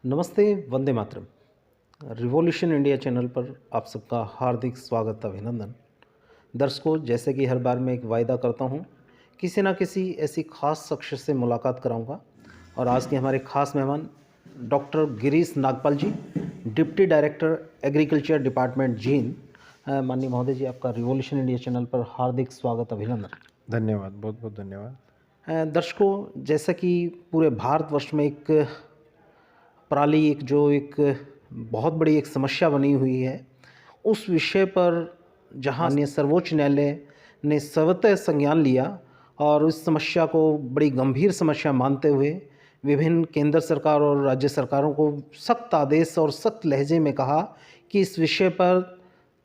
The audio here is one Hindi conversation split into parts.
नमस्ते, Vande Mataram. Revolution India channel पर आप सबका हार्दिक स्वागत, अभिनंदन। दर्शकों, जैसे कि हर बार मैं एक वायदा करता हूँ, किसी ना किसी ऐसी खास शख्स से मुलाकात कराऊंगा। और आज के हमारे खास मेहमान doctor Girish Nagpal ji, deputy director agriculture department Jind. माननीय महोदय जी, आपका रिवॉल्यूशन इंडिया चैनल पर हार्दिक स्वागत, अभिनंदन। धन्यवाद, बहुत बहुत धन्यवाद। दर्शकों, जैसा कि पूरे भारतवर्ष में एक पराली एक बहुत बड़ी एक समस्या बनी हुई है, उस विषय पर जहां माननीय सर्वोच्च न्यायालय ने स्वतः संज्ञान लिया और उस समस्या को बड़ी गंभीर समस्या मानते हुए विभिन्न केंद्र सरकार और राज्य सरकारों को सख्त आदेश और सख्त लहजे में कहा कि इस विषय पर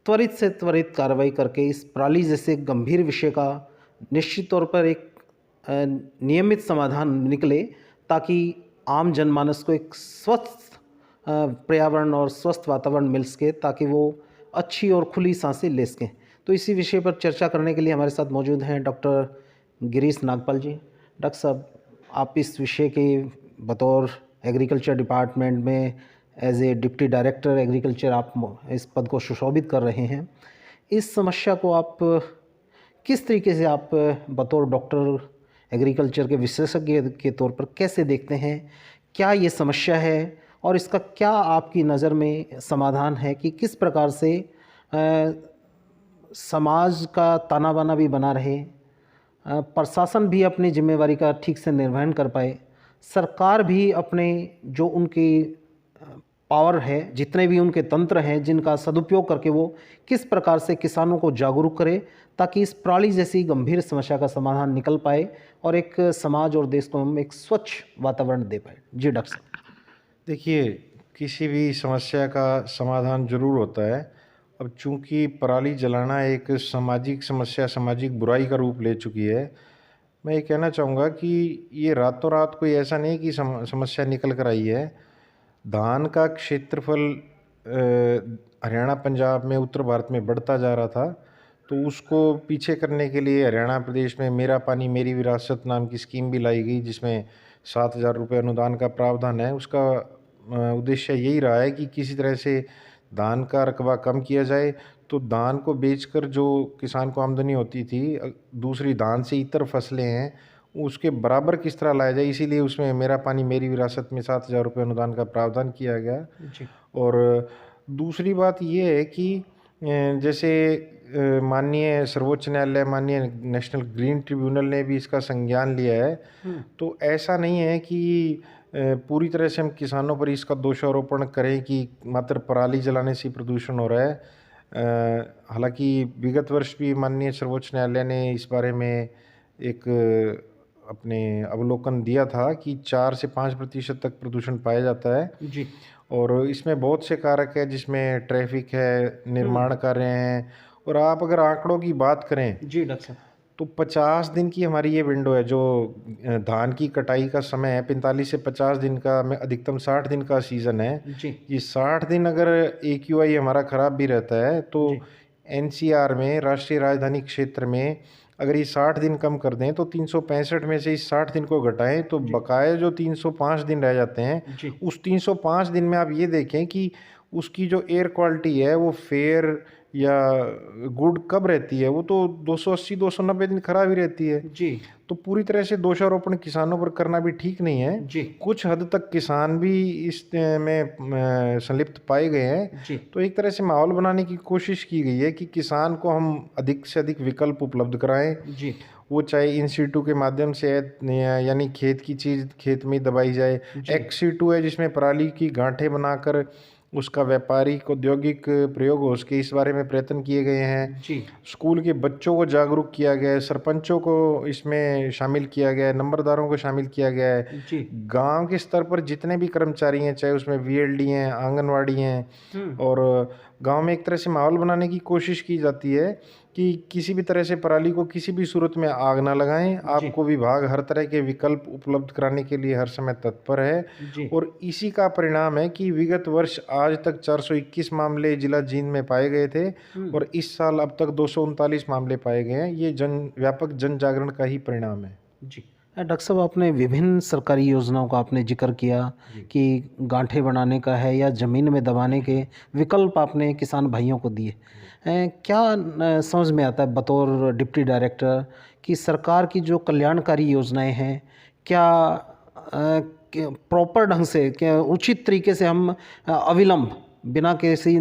त्वरित से त्वरित कार्रवाई करके इस पराली जैसे गंभीर विषय का निश्चित तौर पर एक नियमित समाधान निकले, ताकि आम जनमानस को एक स्वस्थ पर्यावरण और स्वस्थ वातावरण मिल सके, ताकि वो अच्छी और खुली सांसें ले सकें। तो इसी विषय पर चर्चा करने के लिए हमारे साथ मौजूद हैं डॉक्टर गिरीश नागपाल जी। डॉक्टर साहब, आप इस विषय के बतौर एग्रीकल्चर डिपार्टमेंट में as a deputy director agriculture आप इस पद को सुशोभित कर रहे हैं। इस समस्या को आप किस तरीके से आप बतौर डॉक्टर एग्रीकल्चर के विशेषज्ञ के तौर पर कैसे देखते हैं? क्या ये समस्या है और इसका क्या आपकी नज़र में समाधान है कि किस प्रकार से समाज का ताना बाना भी बना रहे, प्रशासन भी अपनी जिम्मेवारी का ठीक से निर्वहन कर पाए, सरकार भी अपने जो उनकी पावर है, जितने भी उनके तंत्र हैं, जिनका सदुपयोग करके वो किस प्रकार से किसानों को जागरूक करे, ताकि इस पराली जैसी गंभीर समस्या का समाधान निकल पाए और एक समाज और देश को हम एक स्वच्छ वातावरण दे पाए। जी डॉक्टर साहब। देखिए, किसी भी समस्या का समाधान ज़रूर होता है। अब चूंकि पराली जलाना एक सामाजिक समस्या, सामाजिक बुराई का रूप ले चुकी है, मैं ये कहना चाहूँगा कि ये रातों रात कोई ऐसा नहीं कि समस्या निकल कर आई है। धान का क्षेत्रफल हरियाणा, पंजाब में, उत्तर भारत में बढ़ता जा रहा था, तो उसको पीछे करने के लिए हरियाणा प्रदेश में मेरा पानी मेरी विरासत नाम की स्कीम भी लाई गई, जिसमें 7,000 रुपये अनुदान का प्रावधान है। उसका उद्देश्य यही रहा है कि किसी तरह से धान का रकबा कम किया जाए, तो धान को बेचकर जो किसान को आमदनी होती थी, दूसरी धान से इतर फसलें हैं, उसके बराबर किस तरह लाया जाए, इसीलिए उसमें मेरा पानी मेरी विरासत में 7,000 रुपये अनुदान का प्रावधान किया गया। जी। और दूसरी बात ये है कि जैसे माननीय सर्वोच्च न्यायालय, माननीय नेशनल ग्रीन ट्रिब्यूनल ने भी इसका संज्ञान लिया है। तो ऐसा नहीं है कि पूरी तरह से हम किसानों पर इसका दोषारोपण करें कि मात्र पराली जलाने से प्रदूषण हो रहा है। हालांकि विगत वर्ष भी माननीय सर्वोच्च न्यायालय ने इस बारे में एक अपने अवलोकन दिया था कि 4 से 5% तक प्रदूषण पाया जाता है। जी। और इसमें बहुत से कारक है, जिसमें ट्रैफिक है, निर्माण कार्य हैं। और आप अगर आंकड़ों की बात करें, जी डॉक्टर साहब। तो 50 दिन की हमारी ये विंडो है, जो धान की कटाई का समय है 45 से 50 दिन का, में अधिकतम 60 दिन का सीज़न है। जी। ये 60 दिन अगर AQI हमारा ख़राब भी रहता है, तो जी। NCR में, राष्ट्रीय राजधानी क्षेत्र में, अगर ये 60 दिन कम कर दें तो 365 में से इस 60 दिन को घटाएं, तो बकाया जो 305 दिन रह जाते हैं, जी। उस 305 दिन में आप ये देखें कि उसकी जो एयर क्वालिटी है वो फेयर या गुड कब रहती है, वो तो 280-290 दिन खराब ही रहती है। जी। तो पूरी तरह से दोषारोपण किसानों पर करना भी ठीक नहीं है। जी। कुछ हद तक किसान भी इस में संलिप्त पाए गए हैं। जी। तो एक तरह से माहौल बनाने की कोशिश की गई है कि किसान को हम अधिक से अधिक विकल्प उपलब्ध कराएं। जी। वो चाहे इन सीटू के माध्यम से है, यानी खेत की चीज़ खेत में ही दबाई जाए। एक्स सीटू है, जिसमें पराली की गांठें बनाकर उसका व्यापारिक औद्योगिक प्रयोग हो सके, इस बारे में प्रयत्न किए गए हैं। जी। स्कूल के बच्चों को जागरूक किया गया है, सरपंचों को इसमें शामिल किया गया है, नंबरदारों को शामिल किया गया है। जी। गांव के स्तर पर जितने भी कर्मचारी हैं, चाहे उसमें VLD हैं, आंगनवाड़ी हैं, और गांव में एक तरह से माहौल बनाने की कोशिश की जाती है कि किसी भी तरह से पराली को किसी भी सूरत में आग ना लगाएं। आपको विभाग हर तरह के विकल्प उपलब्ध कराने के लिए हर समय तत्पर है। जी। और इसी का परिणाम है कि विगत वर्ष आज तक 421 मामले जिला जींद में पाए गए थे, और इस साल अब तक 239 मामले पाए गए हैं। ये व्यापक जन जागरण का ही परिणाम है। जी। डॉक्टर साहब, आपने विभिन्न सरकारी योजनाओं का आपने जिक्र किया कि गांठें बनाने का है या ज़मीन में दबाने के विकल्प आपने किसान भाइयों को दिए। क्या समझ में आता है बतौर डिप्टी डायरेक्टर कि सरकार की जो कल्याणकारी योजनाएं हैं, क्या प्रॉपर ढंग से, क्या उचित तरीके से हम अविलंब बिना किसी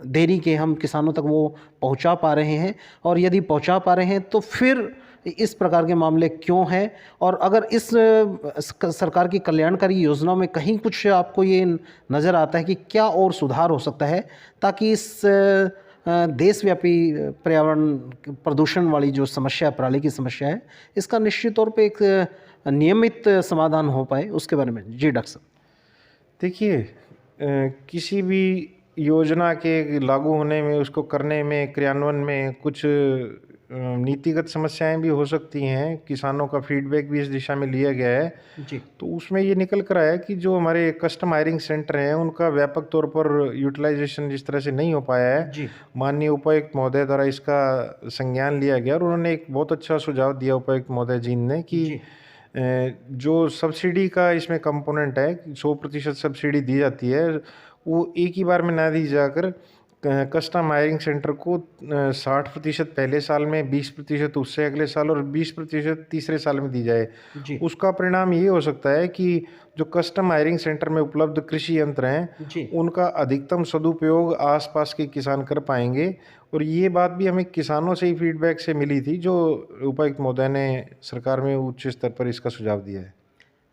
देरी के हम किसानों तक वो पहुंचा पा रहे हैं? और यदि पहुंचा पा रहे हैं तो फिर इस प्रकार के मामले क्यों हैं? और अगर इस सरकार की कल्याणकारी योजनाओं में कहीं कुछ आपको ये नज़र आता है कि क्या और सुधार हो सकता है ताकि इस देशव्यापी पर्यावरण प्रदूषण वाली जो समस्या, पराली की समस्या है, इसका निश्चित तौर पे एक नियमित समाधान हो पाए, उसके बारे में? जी डॉक्टर साहब। देखिए, किसी भी योजना के लागू होने में, उसको करने में, क्रियान्वयन में कुछ नीतिगत समस्याएं भी हो सकती हैं। किसानों का फीडबैक भी इस दिशा में लिया गया है। जी तो उसमें ये निकल कर आया कि जो हमारे कस्टम हायरिंग सेंटर हैं, उनका व्यापक तौर पर यूटिलाइजेशन जिस तरह से नहीं हो पाया है। जी माननीय उपायुक्त महोदय द्वारा इसका संज्ञान लिया गया और उन्होंने एक बहुत अच्छा सुझाव दिया, उपायुक्त महोदय जी ने, कि जी जो सब्सिडी का इसमें कंपोनेंट है, 100% सब्सिडी दी जाती है, वो एक ही बार में ना दी जाकर कस्टम हायरिंग सेंटर को 60% पहले साल में, 20% उससे अगले साल और 20% तीसरे साल में दी जाए। जी उसका परिणाम ये हो सकता है कि जो कस्टम हायरिंग सेंटर में उपलब्ध कृषि यंत्र हैं, जी उनका अधिकतम सदुपयोग आसपास के किसान कर पाएंगे। और ये बात भी हमें किसानों से ही फीडबैक से मिली थी, जो उपायुक्त महोदय ने सरकार में उच्च स्तर पर इसका सुझाव दिया है।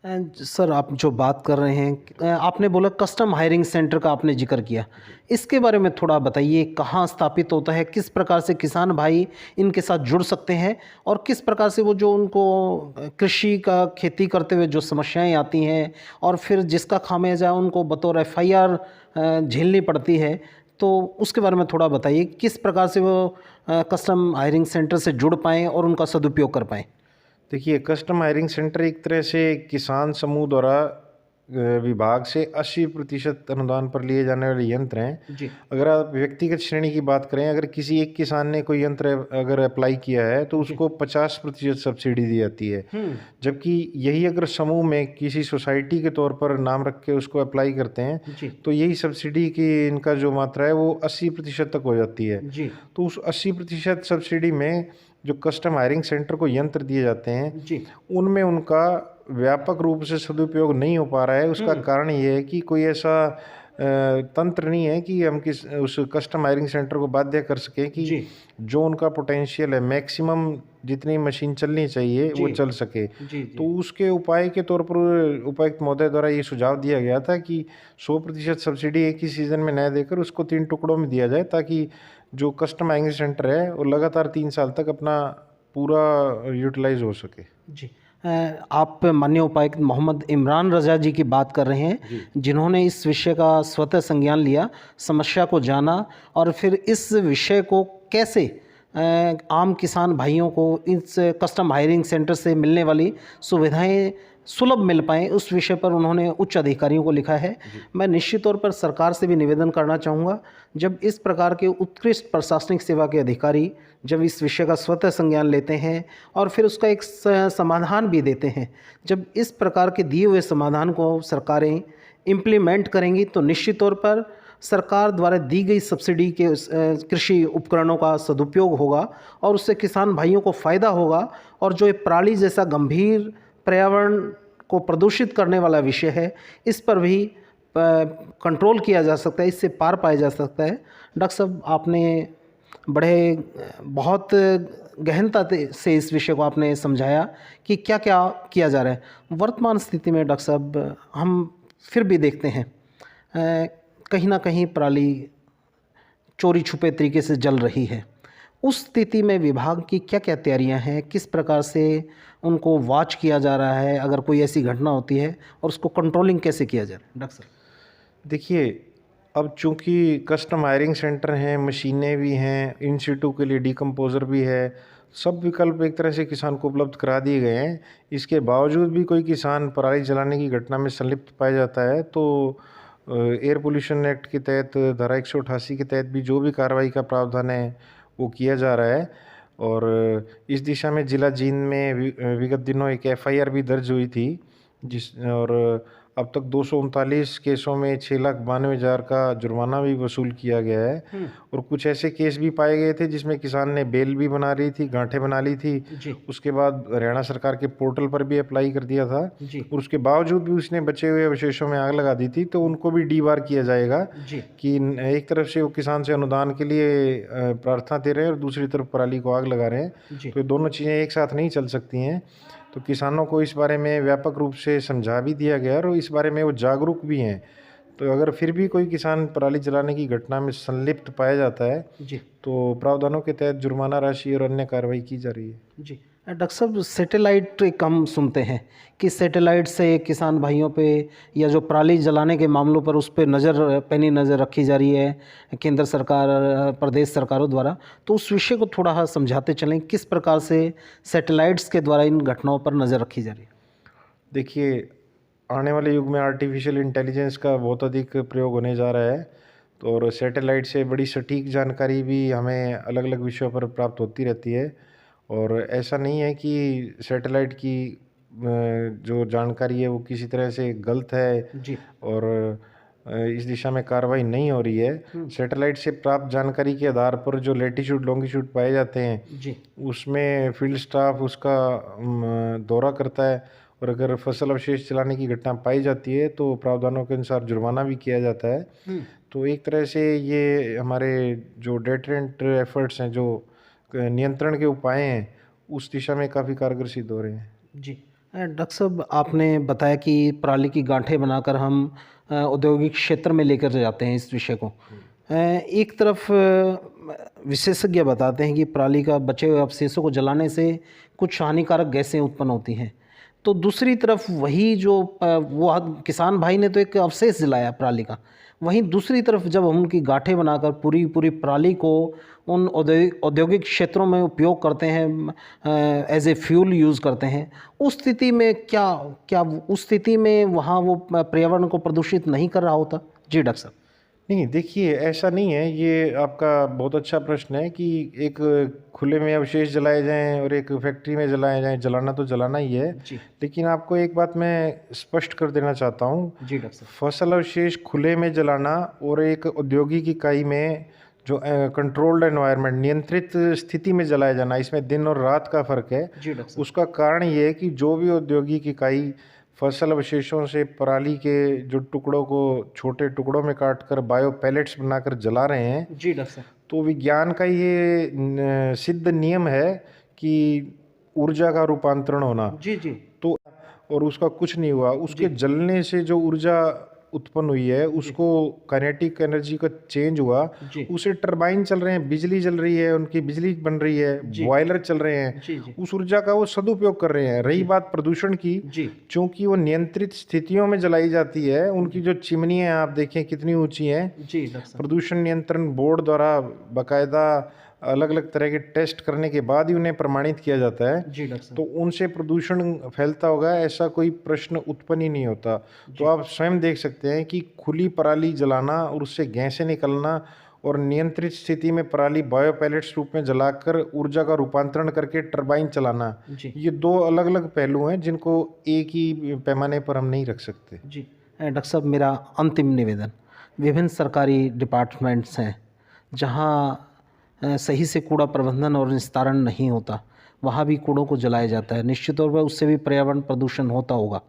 सर, आप जो बात कर रहे हैं, आपने बोला कस्टम हायरिंग सेंटर का आपने जिक्र किया, इसके बारे में थोड़ा बताइए। कहाँ स्थापित होता है, किस प्रकार से किसान भाई इनके साथ जुड़ सकते हैं, और किस प्रकार से वो जो उनको कृषि का खेती करते हुए जो समस्याएं आती हैं और फिर जिसका खामियाजा उनको बतौर FIR झेलनी पड़ती है, तो उसके बारे में थोड़ा बताइए। किस प्रकार से वो कस्टम हायरिंग सेंटर से जुड़ पाएँ और उनका सदुपयोग कर पाएँ? देखिए, कस्टम हायरिंग सेंटर एक तरह से किसान समूह द्वारा विभाग से 80% अनुदान पर लिए जाने वाले यंत्र हैं। जी अगर आप व्यक्तिगत श्रेणी की बात करें, अगर किसी एक किसान ने कोई यंत्र अगर अप्लाई किया है, तो उसको 50% सब्सिडी दी जाती है। जबकि यही अगर समूह में किसी सोसाइटी के तौर पर नाम रख के उसको अप्लाई करते हैं, जी तो यही सब्सिडी की इनका जो मात्रा है वो 80% तक हो जाती है। जी तो उस 80% सब्सिडी में जो कस्टम हायरिंग सेंटर को यंत्र दिए जाते हैं, जी उनमें उनका व्यापक रूप से सदुपयोग नहीं हो पा रहा है। उसका कारण ये है कि कोई ऐसा तंत्र नहीं है कि हम उस कस्टम हायरिंग सेंटर को बाध्य कर सकें कि जी जो उनका पोटेंशियल है, मैक्सिमम जितनी मशीन चलनी चाहिए वो जी चल सके। जी तो जी उसके उपाय के तौर पर उपायुक्त महोदय द्वारा ये सुझाव दिया गया था कि 100% सब्सिडी एक ही सीज़न में न देकर उसको 3 टुकड़ों में दिया जाए, ताकि जो कस्टम हायरिंग सेंटर है वो लगातार 3 साल तक अपना पूरा यूटिलाइज हो सके। जी आप माननीय उपायुक्त मोहम्मद इमरान रज़ा जी की बात कर रहे हैं, जिन्होंने इस विषय का स्वतः संज्ञान लिया, समस्या को जाना और फिर इस विषय को कैसे आम किसान भाइयों को इस कस्टम हायरिंग सेंटर से मिलने वाली सुविधाएं सुलभ मिल पाएँ, उस विषय पर उन्होंने उच्च अधिकारियों को लिखा है। मैं निश्चित तौर पर सरकार से भी निवेदन करना चाहूँगा, जब इस प्रकार के उत्कृष्ट प्रशासनिक सेवा के अधिकारी जब इस विषय का स्वतः संज्ञान लेते हैं और फिर उसका एक समाधान भी देते हैं, जब इस प्रकार के दिए हुए समाधान को सरकारें इम्प्लीमेंट करेंगी, तो निश्चित तौर पर सरकार द्वारा दी गई सब्सिडी के कृषि उपकरणों का सदुपयोग होगा और उससे किसान भाइयों को फ़ायदा होगा। और जो ये पराली जैसा गंभीर पर्यावरण को प्रदूषित करने वाला विषय है, इस पर भी कंट्रोल किया जा सकता है, इससे पार पाया जा सकता है। डॉक्टर साहब, आपने बहुत गहनता से इस विषय को आपने समझाया कि क्या क्या किया जा रहा है। वर्तमान स्थिति में डॉक्टर साहब हम फिर भी देखते हैं कहीं ना कहीं पराली चोरी छुपे तरीके से जल रही है। उस स्थिति में विभाग की क्या क्या तैयारियां हैं, किस प्रकार से उनको वॉच किया जा रहा है अगर कोई ऐसी घटना होती है, और उसको कंट्रोलिंग कैसे किया जा रहा है? डॉक्टर साहब देखिए, अब चूंकि कस्टम हायरिंग सेंटर हैं, मशीनें भी हैं, इन सीटू के लिए डिकम्पोज़र भी है, सब विकल्प एक तरह से किसान को उपलब्ध करा दिए गए हैं। इसके बावजूद भी कोई किसान पराली जलाने की घटना में संलिप्त पाया जाता है, तो एयर पोल्यूशन एक्ट के तहत धारा 188 के तहत भी जो भी कार्रवाई का प्रावधान है वो किया जा रहा है। और इस दिशा में जिला जींद में विगत दिनों एक एफआईआर भी दर्ज हुई थी, और अब तक 239 केसों में 6,92,000 का जुर्माना भी वसूल किया गया है। और कुछ ऐसे केस भी पाए गए थे जिसमें किसान ने बेल भी बना रही थी, गांठें बना ली थी, जी उसके बाद हरियाणा सरकार के पोर्टल पर भी अप्लाई कर दिया था, जी और उसके बावजूद भी उसने बचे हुए अवशेषों में आग लगा दी थी। तो उनको भी डीबार किया जाएगा जी कि एक तरफ से वो किसान से अनुदान के लिए प्रार्थना दे रहे हैं और दूसरी तरफ पराली को आग लगा रहे हैं। जी तो ये दोनों चीज़ें एक साथ नहीं चल सकती हैं। तो किसानों को इस बारे में व्यापक रूप से समझा भी दिया गया और इस बारे में वो जागरूक भी हैं। तो अगर फिर भी कोई किसान पराली जलाने की घटना में संलिप्त पाया जाता है जी तो प्रावधानों के तहत जुर्माना राशि और अन्य कार्रवाई की जा रही है। जी डॉक्टर साहब, सैटेलाइट एक हम सुनते हैं कि सैटेलाइट से किसान भाइयों पे या जो पराली जलाने के मामलों पर उस पर पैनी नज़र रखी जा रही है केंद्र सरकार, प्रदेश सरकारों द्वारा। तो उस विषय को थोड़ा समझाते चलें, किस प्रकार से सैटेलाइट्स के द्वारा इन घटनाओं पर नज़र रखी जा रही है। देखिए, आने वाले युग में आर्टिफिशियल इंटेलिजेंस का बहुत अधिक प्रयोग होने जा रहा है। तो और सैटेलाइट से बड़ी सटीक जानकारी भी हमें अलग अलग विषयों पर प्राप्त होती रहती है। और ऐसा नहीं है कि सैटेलाइट की जो जानकारी है वो किसी तरह से गलत है जी और इस दिशा में कार्रवाई नहीं हो रही है। सैटेलाइट से प्राप्त जानकारी के आधार पर जो लैटिट्यूड लॉन्गिट्यूड पाए जाते हैं जी उसमें फील्ड स्टाफ उसका दौरा करता है, और अगर फसल अवशेष जलाने की घटना पाई जाती है तो प्रावधानों के अनुसार जुर्माना भी किया जाता है। तो एक तरह से ये हमारे जो डेटरेंट एफर्ट्स हैं, जो नियंत्रण के उपाय हैं, उस दिशा में काफ़ी कारगर सिद्ध हो रहे हैं। जी डॉक्टर साहब, आपने बताया कि पराली की गांठें बनाकर हम औद्योगिक क्षेत्र में लेकर जाते हैं इस विषय को। एक तरफ विशेषज्ञ बताते हैं कि पराली का बचे हुए अवशेषों को जलाने से कुछ हानिकारक गैसें उत्पन्न होती हैं। तो दूसरी तरफ वही जो वो किसान भाई ने तो एक अवशेष जलाया पराली का, वहीं दूसरी तरफ जब हम उनकी गांठें बनाकर पूरी पूरी पराली को उन औद्योगिक क्षेत्रों में उपयोग करते हैं, एज ए फ्यूल यूज़ करते हैं, उस स्थिति में क्या उस स्थिति में वहाँ वो पर्यावरण को प्रदूषित नहीं कर रहा होता। जी डॉक्टर साहब। नहीं, देखिए, ऐसा नहीं है। ये आपका बहुत अच्छा प्रश्न है कि एक खुले में अवशेष जलाए जाएं और एक फैक्ट्री में जलाए जाएं, जलाना तो जलाना ही है। जी लेकिन आपको एक बात मैं स्पष्ट कर देना चाहता हूँ। जी डॉक्टर साहब। फसल अवशेष खुले में जलाना और एक औद्योगिक इकाई में जो कंट्रोल्ड एनवायरनमेंट, नियंत्रित स्थिति में जलाया जाना, इसमें दिन और रात का फर्क है। जी डॉक्टर साहब। उसका कारण ये है कि जो भी औद्योगिक इकाई फसल अवशेषों से पराली के जो टुकड़ों को छोटे टुकड़ों में काटकर बायो पैलेट्स बनाकर जला रहे हैं, जी डॉक्टर साहब। तो विज्ञान का ये सिद्ध नियम है कि ऊर्जा का रूपांतरण होना। जी जी तो और उसका कुछ नहीं हुआ। उसके जलने से जो ऊर्जा उत्पन्न हुई है उसको काइनेटिक एनर्जी का चेंज हुआ, जी उसे टरबाइन चल रहे हैं, बिजली चल रही है, उनकी बिजली बन रही है, बॉयलर चल रहे हैं, जी जी उस ऊर्जा का वो सदुपयोग कर रहे हैं। रही बात प्रदूषण की, जी चूंकि वो नियंत्रित स्थितियों में जलाई जाती है, उनकी जो चिमनी है आप देखें कितनी ऊंची हैं। जी डॉक्टर साहब। प्रदूषण नियंत्रण बोर्ड द्वारा बाकायदा अलग अलग तरह के टेस्ट करने के बाद ही उन्हें प्रमाणित किया जाता है। जी डॉक्टर साहब। तो उनसे प्रदूषण फैलता होगा, ऐसा कोई प्रश्न उत्पन्न ही नहीं होता। तो आप स्वयं देख सकते हैं कि खुली पराली जलाना और उससे गैसें निकलना और नियंत्रित स्थिति में पराली बायो पैलेट्स रूप में जलाकर ऊर्जा का रूपांतरण करके टरबाइन चलाना, जी ये दो अलग अलग पहलू हैं जिनको एक ही पैमाने पर हम नहीं रख सकते। जी डॉक्टर साहब, मेरा अंतिम निवेदन, विभिन्न सरकारी डिपार्टमेंट्स हैं जहाँ सही से कूड़ा प्रबंधन और निस्तारण नहीं होता, वहाँ भी कूड़ों को जलाया जाता है। निश्चित तौर पर उससे भी पर्यावरण प्रदूषण होता होगा।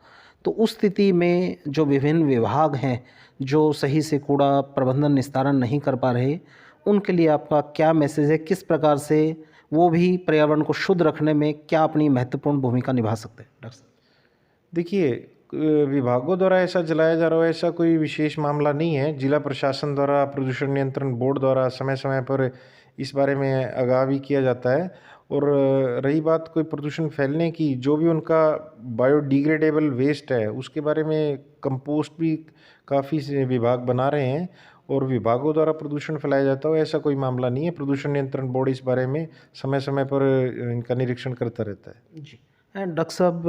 तो उस स्थिति में जो विभिन्न विभाग हैं जो सही से कूड़ा प्रबंधन निस्तारण नहीं कर पा रहे, उनके लिए आपका क्या मैसेज है? किस प्रकार से वो भी पर्यावरण को शुद्ध रखने में क्या अपनी महत्वपूर्ण भूमिका निभा सकते हैं? डॉक्टर साहब। देखिए, विभागों द्वारा ऐसा जलाया जा रहा है, ऐसा कोई विशेष मामला नहीं है। जिला प्रशासन द्वारा, प्रदूषण नियंत्रण बोर्ड द्वारा समय समय पर इस बारे में आगाह भी किया जाता है। और रही बात कोई प्रदूषण फैलने की, जो भी उनका बायोडिग्रेडेबल वेस्ट है उसके बारे में कंपोस्ट भी काफ़ी से विभाग बना रहे हैं और विभागों द्वारा प्रदूषण फैलाया जाता हो, ऐसा कोई मामला नहीं है। प्रदूषण नियंत्रण बोर्ड इस बारे में समय समय पर इनका निरीक्षण करता रहता है। जी डॉक्टर साहब,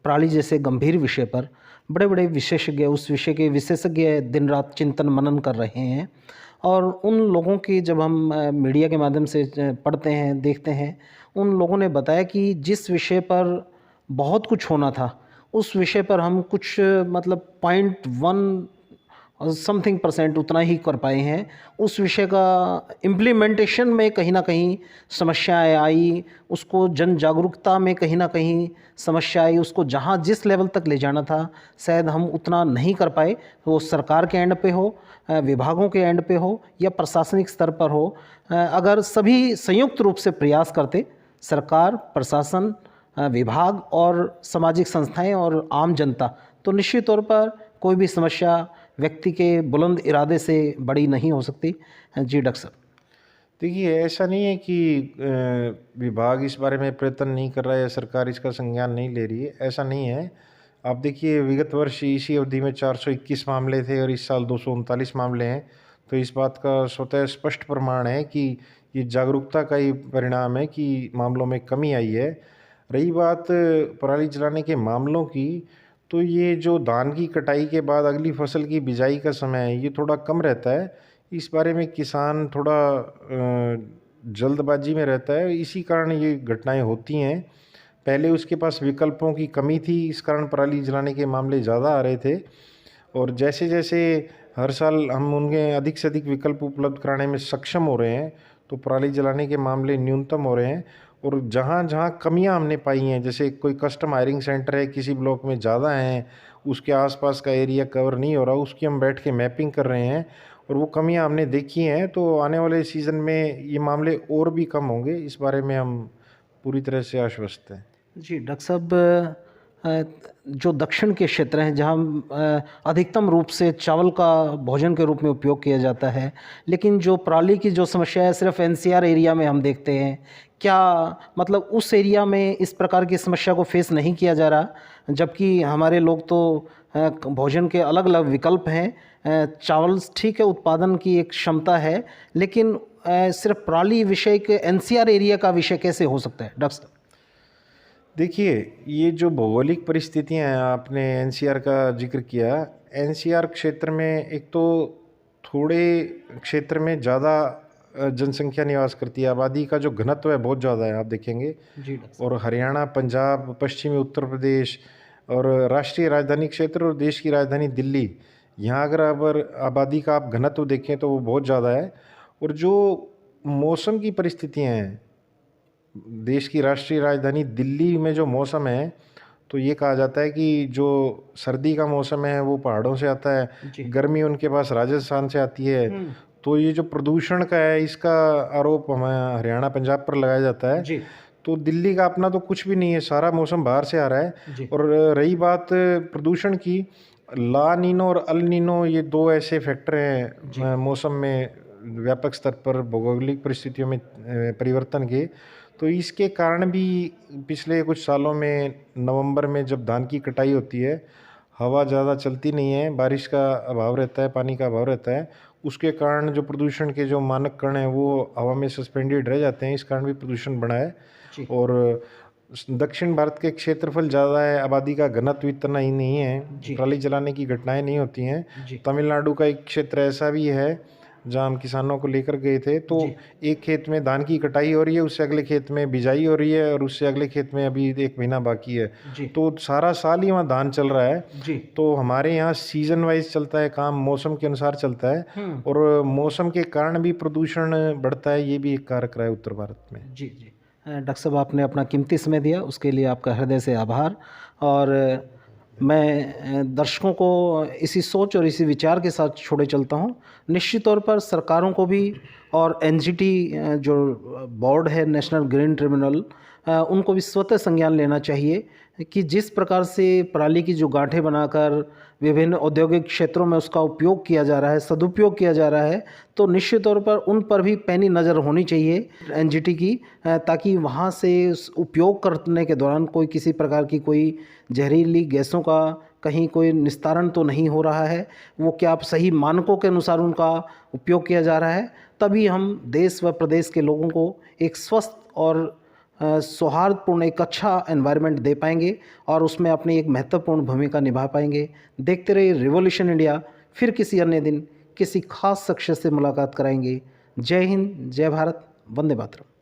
पराली जैसे गंभीर विषय पर बड़े बड़े विशेषज्ञ, उस विषय के विशेषज्ञ दिन रात चिंतन मनन कर रहे हैं और उन लोगों की जब हम मीडिया के माध्यम से पढ़ते हैं, देखते हैं, उन लोगों ने बताया कि जिस विषय पर बहुत कुछ होना था, उस विषय पर हम कुछ मतलब 0.1 समथिंग % उतना ही कर पाए हैं। उस विषय का इम्प्लीमेंटेशन में कहीं न कहीं समस्याएँ आई, उसको जन जागरूकता में कहीं न कहीं समस्या आई, उसको जहाँ जिस लेवल तक ले जाना था शायद हम उतना नहीं कर पाए। वो सरकार के एंड पे हो, विभागों के एंड पे हो या प्रशासनिक स्तर पर हो, अगर सभी संयुक्त रूप से प्रयास करते, सरकार, प्रशासन, विभाग और सामाजिक संस्थाएँ और आम जनता, तो निश्चित तौर पर कोई भी समस्या व्यक्ति के बुलंद इरादे से बड़ी नहीं हो सकती। जी डॉक्टर साहब। देखिए, ऐसा नहीं है कि विभाग इस बारे में प्रयत्न नहीं कर रहा है या सरकार इसका संज्ञान नहीं ले रही है, ऐसा नहीं है। आप देखिए, विगत वर्ष इसी अवधि में 421 मामले थे और इस साल 239 मामले हैं। तो इस बात का स्वतः स्पष्ट प्रमाण है कि ये जागरूकता का ही परिणाम है कि मामलों में कमी आई है। रही बात पराली जलाने के मामलों की, तो ये जो धान की कटाई के बाद अगली फसल की बिजाई का समय है, ये थोड़ा कम रहता है। इस बारे में किसान थोड़ा जल्दबाजी में रहता है, इसी कारण ये घटनाएं होती हैं। पहले उसके पास विकल्पों की कमी थी, इस कारण पराली जलाने के मामले ज़्यादा आ रहे थे। और जैसे जैसे हर साल हम उनके अधिक से अधिक विकल्प उपलब्ध कराने में सक्षम हो रहे हैं, तो पराली जलाने के मामले न्यूनतम हो रहे हैं। और जहाँ जहाँ कमियाँ हमने पाई हैं, जैसे कोई कस्टम हायरिंग सेंटर है किसी ब्लॉक में ज़्यादा हैं, उसके आसपास का एरिया कवर नहीं हो रहा, उसकी हम बैठ के मैपिंग कर रहे हैं और वो कमियाँ हमने देखी हैं। तो आने वाले सीज़न में ये मामले और भी कम होंगे, इस बारे में हम पूरी तरह से आश्वस्त हैं। जी डॉक्टर साहब, जो दक्षिण के क्षेत्र हैं जहाँ अधिकतम रूप से चावल का भोजन के रूप में उपयोग किया जाता है, लेकिन जो पराली की जो समस्या है सिर्फ एनसीआर एरिया में हम देखते हैं, क्या मतलब उस एरिया में इस प्रकार की समस्या को फेस नहीं किया जा रहा? जबकि हमारे लोग तो भोजन के अलग अलग विकल्प हैं, चावल ठीक है उत्पादन की एक क्षमता है, लेकिन सिर्फ पराली विषय के एनसीआर एरिया का विषय कैसे हो सकता है डॉक्टर साहब? देखिए, ये जो भौगोलिक परिस्थितियाँ हैं, आपने एनसीआर का जिक्र किया। एनसीआर क्षेत्र में एक तो थोड़े क्षेत्र में ज़्यादा जनसंख्या निवास करती है, आबादी का जो घनत्व है बहुत ज़्यादा है, आप देखेंगे। जी डॉक्टर साहब। और हरियाणा, पंजाब, पश्चिमी उत्तर प्रदेश और राष्ट्रीय राजधानी क्षेत्र और देश की राजधानी दिल्ली, यहाँ अगर आबादी का आप घनत्व देखें तो वो बहुत ज़्यादा है। और जो मौसम की परिस्थितियाँ हैं, देश की राष्ट्रीय राजधानी दिल्ली में जो मौसम है, तो ये कहा जाता है कि जो सर्दी का मौसम है वो पहाड़ों से आता है, जी। गर्मी उनके पास राजस्थान से आती है। तो ये जो प्रदूषण का है, इसका आरोप हमें हरियाणा, पंजाब पर लगाया जाता है। जी। तो दिल्ली का अपना तो कुछ भी नहीं है, सारा मौसम बाहर से आ रहा है। जी। और रही बात प्रदूषण की, ला नीनो और अल नीनो, ये दो ऐसे फैक्टर हैं मौसम में व्यापक स्तर पर भौगोलिक परिस्थितियों में परिवर्तन के। तो इसके कारण भी पिछले कुछ सालों में नवंबर में जब धान की कटाई होती है, हवा ज़्यादा चलती नहीं है, बारिश का अभाव रहता है, पानी का अभाव रहता है। उसके कारण जो प्रदूषण के जो मानक कण हैं वो हवा में सस्पेंडेड रह जाते हैं, इस कारण भी प्रदूषण बढ़ा है। जी। और दक्षिण भारत के क्षेत्रफल ज़्यादा है, आबादी का घनत्व इतना ही नहीं है, जी। पराली जलाने की घटनाएं नहीं होती हैं। जी। तमिलनाडु का एक क्षेत्र ऐसा भी है जहाँ हम किसानों को लेकर गए थे, तो जी। एक खेत में धान की कटाई हो रही है, उससे अगले खेत में बिजाई हो रही है और उससे अगले खेत में अभी 1 महीना बाकी है। जी। तो सारा साल ही वहाँ धान चल रहा है। जी। तो हमारे यहाँ सीजन वाइज चलता है काम, मौसम के अनुसार चलता है। और मौसम के कारण भी प्रदूषण बढ़ता है, ये भी एक कारक रहा है उत्तर भारत में। जी। जी। डॉक्टर साहब, आपने अपना कीमती समय दिया, उसके लिए आपका हृदय से आभार। और मैं दर्शकों को इसी सोच और इसी विचार के साथ छोड़े चलता हूँ। निश्चित तौर पर सरकारों को भी और एनजीटी जो बोर्ड है, नेशनल ग्रीन ट्रिब्यूनल, उनको भी स्वतः संज्ञान लेना चाहिए कि जिस प्रकार से पराली की जो गांठें बनाकर विभिन्न औद्योगिक क्षेत्रों में उसका उपयोग किया जा रहा है, सदुपयोग किया जा रहा है, तो निश्चित तौर पर उन पर भी पैनी नज़र होनी चाहिए एनजीटी की, ताकि वहाँ से उपयोग करने के दौरान कोई किसी प्रकार की कोई जहरीली गैसों का कहीं कोई निस्तारण तो नहीं हो रहा है, वो क्या सही मानकों के अनुसार उनका उपयोग किया जा रहा है। तभी हम देश व प्रदेश के लोगों को एक स्वस्थ और सौहार्दपूर्ण एक अच्छा एनवायरनमेंट दे पाएंगे और उसमें अपनी एक महत्वपूर्ण भूमिका निभा पाएंगे। देखते रहिए रिवॉल्यूशन इंडिया, फिर किसी अन्य दिन किसी खास शख्स से मुलाकात कराएंगे। जय हिंद, जय भारत, वंदे मातरम।